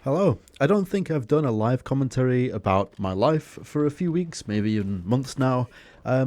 Hello. I don't think I've done a live commentary about my life for a few weeks, maybe even months now.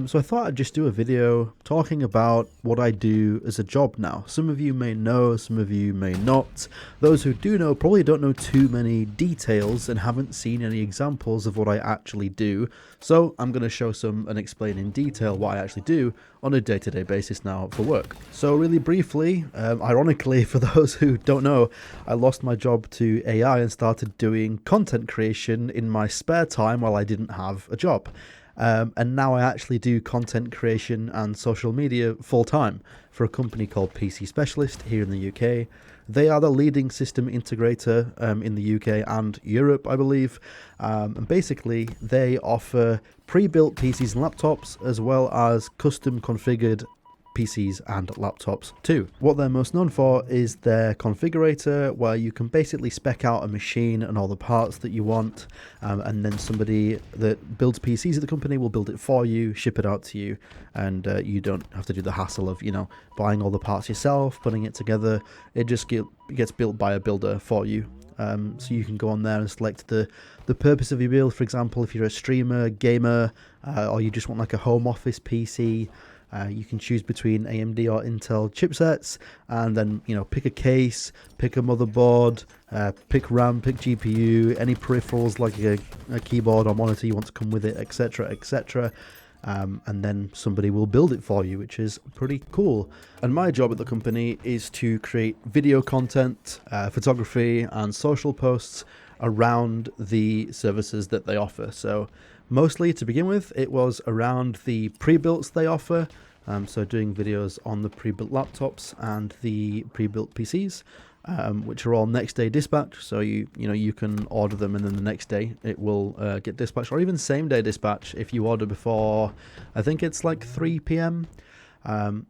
So I thought I'd just do a video talking about what I do as a job now. Some of you may know, some of you may not. Those who do know probably don't know too many details and haven't seen any examples of what I actually do. So I'm going to show some and explain in detail what I actually do on a day-to-day basis now for work. So really briefly, ironically for those who don't know, I lost my job to AI and started doing content creation in my spare time while I didn't have a job. And now I actually do content creation and social media full time for a company called PC Specialist here in the UK. They are the leading system integrator in the UK and Europe, I believe. And basically, they offer pre-built PCs and laptops as well as custom configured PCs and laptops too. What they're most known for is their configurator, where you can basically spec out a machine and all the parts that you want, and then somebody that builds PCs at the company will build it for you, ship it out to you, and you don't have to do the hassle of buying all the parts yourself, putting it together. It just gets built by a builder for you. So you can go on there and select the purpose of your build. For example, if you're a streamer, gamer, or you just want like a home office PC, you can choose between AMD or Intel chipsets, and then pick a case, pick a motherboard, pick RAM, pick GPU, any peripherals like a keyboard or monitor you want to come with it, etc., etc. And then somebody will build it for you, which is pretty cool. And my job at the company is to create video content, photography, and social posts around the services that they offer. So mostly to begin with, it was around the pre-builts they offer. So doing videos on the pre-built laptops and the pre-built PCs, which are all next day dispatch. So you can order them and then the next day it will get dispatched, or even same day dispatch if you order before, I think it's like 3 p.m.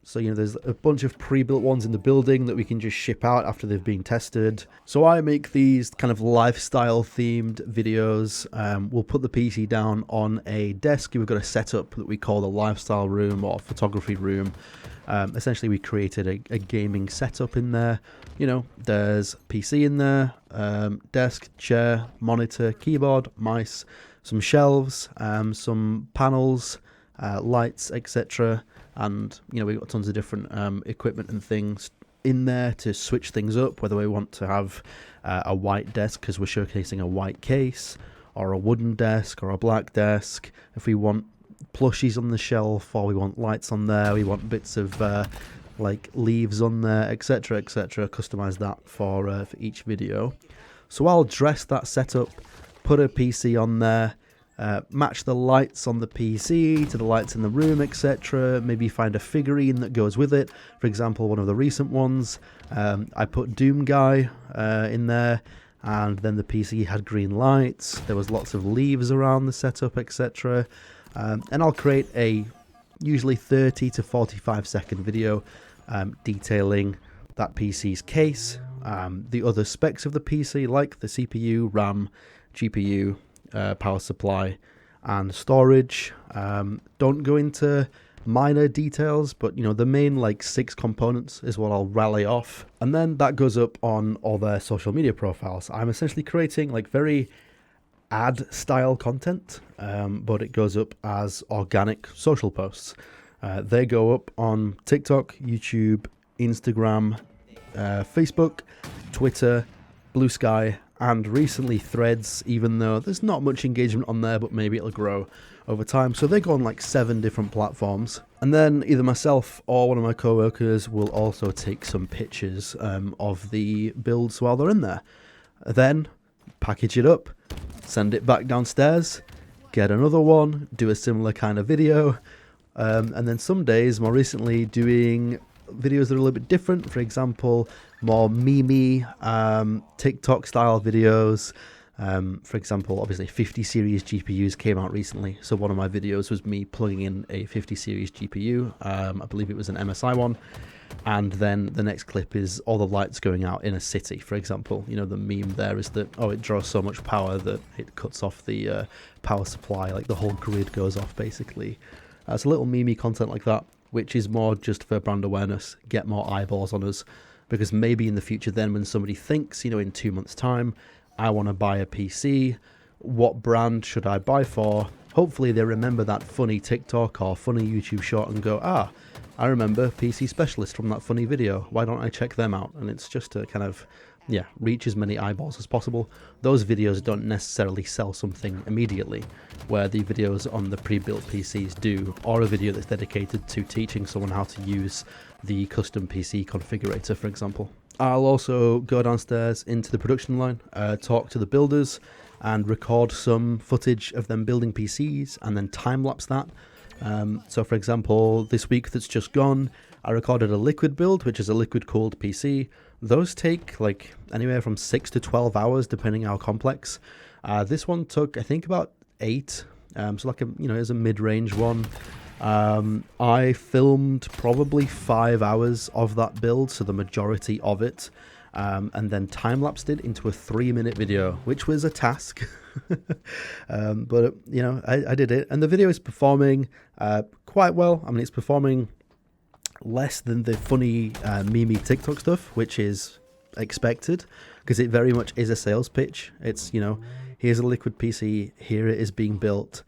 So there's a bunch of pre-built ones in the building that we can just ship out after they've been tested. So I make these kind of lifestyle themed videos. We'll put the PC down on a desk. We've got a setup that we call the lifestyle room or photography room. Essentially we created a gaming setup in there. There's PC in there, desk, chair, monitor, keyboard, mice, some shelves, some panels, lights, etc. And we've got tons of different equipment and things in there to switch things up, whether we want to have a white desk because we're showcasing a white case, or a wooden desk, or a black desk. If we want plushies on the shelf, or we want lights on there, we want bits of like leaves on there, etc., etc. Customize that for each video. So I'll dress that setup, put a PC on there, match the lights on the PC to the lights in the room, etc. Maybe find a figurine that goes with it. For example, one of the recent ones, I put Doom Guy in there, and then the PC had green lights. There was lots of leaves around the setup, etc. And I'll create a usually 30 to 45 second video detailing that PC's case, the other specs of the PC like the CPU, RAM, GPU, power supply and storage. Don't go into minor details, but the main like 6 components is what I'll rally off, and then that goes up on all their social media profiles. I'm essentially creating like very ad style content, but it goes up as organic social posts. They go up on TikTok, YouTube, Instagram, Facebook, Twitter, Blue Sky, and recently Threads, even though there's not much engagement on there, but maybe it'll grow over time. So they go on like 7 different platforms. And then either myself or one of my co-workers will also take some pictures of the builds while they're in there. Then package it up, send it back downstairs, get another one, do a similar kind of video. And then some days, more recently, doing videos that are a little bit different. For example, more meme TikTok style videos. For example, obviously 50 series GPUs came out recently, so one of my videos was me plugging in a 50 series GPU. I believe it was an MSI one, and then the next clip is all the lights going out in a city. For example, the meme there is that it draws so much power that it cuts off the power supply, like the whole grid goes off basically. It's a little meme content like that, which is more just for brand awareness, get more eyeballs on us, because maybe in the future then when somebody thinks, in 2 months time, I want to buy a PC. What brand should I buy for? Hopefully they remember that funny TikTok or funny YouTube short and go, I remember PC Specialist from that funny video. Why don't I check them out? And it's just to kind of, reach as many eyeballs as possible. Those videos don't necessarily sell something immediately, where the videos on the pre-built PCs do, or a video that's dedicated to teaching someone how to use the custom PC configurator, for example. I'll also go downstairs into the production line, talk to the builders, and record some footage of them building PCs, and then time-lapse that. So for example, this week that's just gone, I recorded a liquid build, which is a liquid-cooled PC. Those take like anywhere from 6 to 12 hours, depending how complex. This one took, I think, about 8. So like it's a mid-range one. I filmed probably 5 hours of that build, so the majority of it, and then time-lapsed it into a 3-minute video, which was a task. But I did it, and the video is performing quite well. I mean, it's performing less than the funny memey TikTok stuff, which is expected, because it very much is a sales pitch. It's, here's a liquid PC, here it is being built.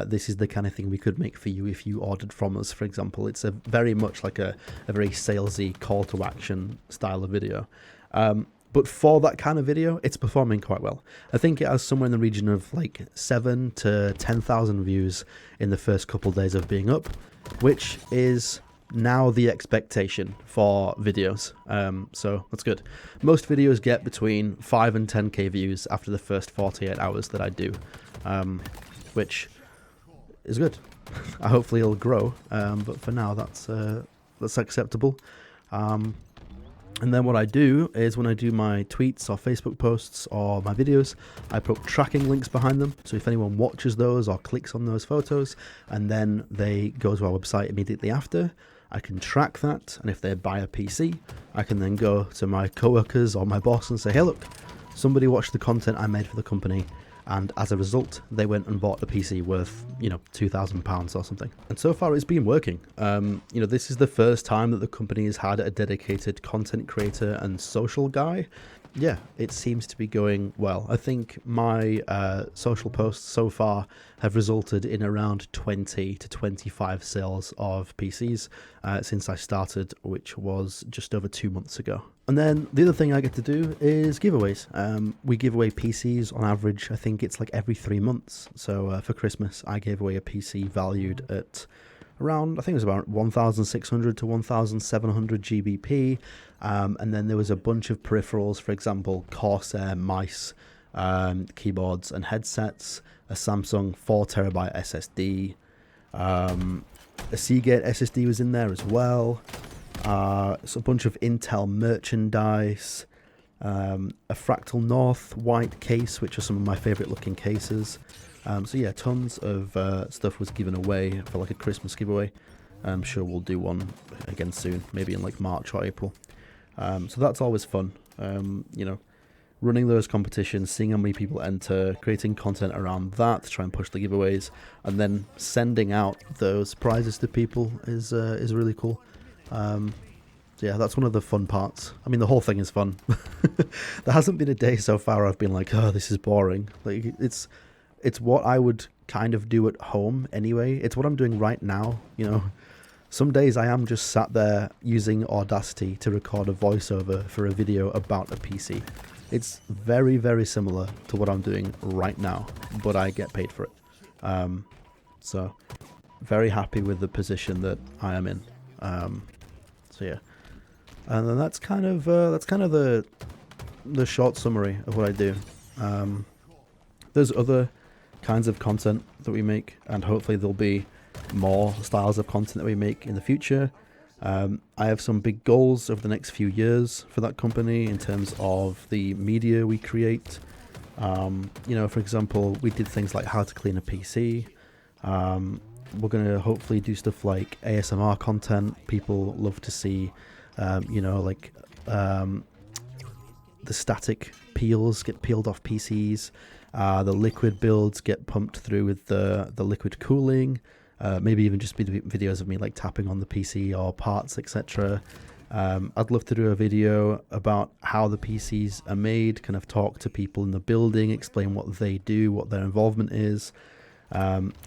This is the kind of thing we could make for you if you ordered from us, for example. It's a very much like a very salesy call to action style of video. But for that kind of video, it's performing quite well. I think it has somewhere in the region of like 7 to 10,000 views in the first couple days of being up, which is now the expectation for videos. So that's good. Most videos get between 5 and 10k views after the first 48 hours that I do, which is good. Hopefully it'll grow, but for now that's acceptable. And then what I do is when I do my tweets or Facebook posts or my videos, I put tracking links behind them. So if anyone watches those or clicks on those photos and then they go to our website immediately after, I can track that. And if they buy a PC, I can then go to my coworkers or my boss and say, hey, look, somebody watched the content I made for the company, and as a result, they went and bought a PC worth, £2,000 or something. And so far, it's been working. This is the first time that the company has had a dedicated content creator and social guy. Yeah, it seems to be going well. I think my social posts so far have resulted in around 20 to 25 sales of PCs since I started, which was just over 2 months ago. And then the other thing I get to do is giveaways. We give away PCs on average, I think it's like every 3 months. So for Christmas, I gave away a PC valued at around, I think it was about 1,600 to 1,700 GBP. And then there was a bunch of peripherals, for example, Corsair mice, keyboards and headsets, a Samsung 4TB SSD, a Seagate SSD was in there as well. So a bunch of Intel merchandise, a Fractal North white case, which are some of my favorite looking cases. So yeah, tons of stuff was given away for like a Christmas giveaway. I'm sure we'll do one again soon, maybe in like March or April. So that's always fun. Running those competitions, seeing how many people enter, creating content around that to try and push the giveaways, and then sending out those prizes to people is really cool. Yeah, that's one of the fun parts. I mean, the whole thing is fun. There hasn't been a day so far I've been like, oh, this is boring. Like it's what I would kind of do at home anyway. It's what I'm doing right now. Some days I am just sat there using Audacity to record a voiceover for a video about a PC. It's very, very similar to what I'm doing right now, but I get paid for it. So very happy with the position that I am in. So yeah, and then that's kind of the short summary of what I do. There's other kinds of content that we make, and hopefully there'll be more styles of content that we make in the future. I have some big goals over the next few years for that company in terms of the media we create. For example, we did things like how to clean a PC. We're going to hopefully do stuff like ASMR content. People love to see, the static peels get peeled off PCs. The liquid builds get pumped through with the liquid cooling. Maybe even just videos of me like tapping on the PC or parts, etc. I'd love to do a video about how the PCs are made, kind of talk to people in the building, explain what they do, what their involvement is.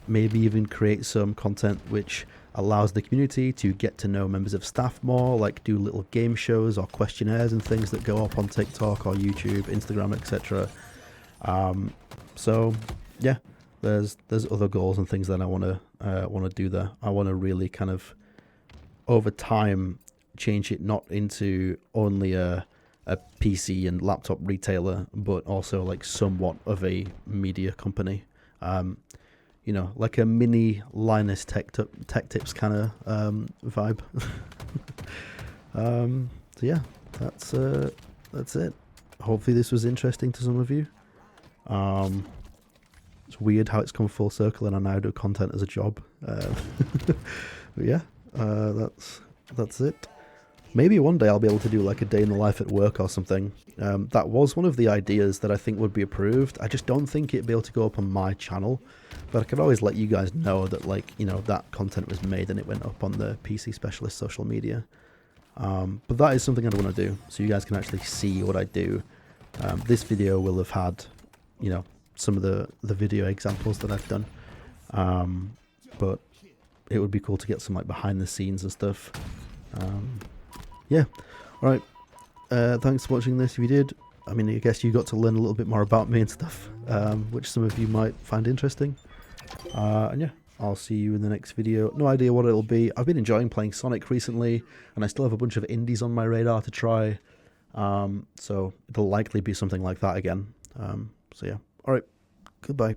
Maybe even create some content which allows the community to get to know members of staff more, like do little game shows or questionnaires and things that go up on TikTok or YouTube, Instagram, etc. So yeah, there's other goals and things that I want to do there. I want to really kind of over time change it not into only a PC and laptop retailer, but also like somewhat of a media company. You know, like a mini Linus Tech Tips kind of vibe. So yeah, that's it. Hopefully this was interesting to some of you. It's weird how it's come full circle and I now do content as a job. But yeah, that's it. Maybe one day I'll be able to do like a day in the life at work or something. That was one of the ideas that I think would be approved. I just don't think it'd be able to go up on my channel, but I could always let you guys know that, like, you know, that content was made and it went up on the PC Specialist social media. But that is something I'd want to do, so you guys can actually see what I do. This video will have had, you know, some of the video examples that I've done. But it would be cool to get some like behind the scenes and stuff. Yeah, alright, thanks for watching this if you did. I mean, I guess you got to learn a little bit more about me and stuff, which some of you might find interesting. And yeah, I'll see you in the next video. No idea what it'll be. I've been enjoying playing Sonic recently, and I still have a bunch of indies on my radar to try. So it'll likely be something like that again. So yeah, alright, goodbye.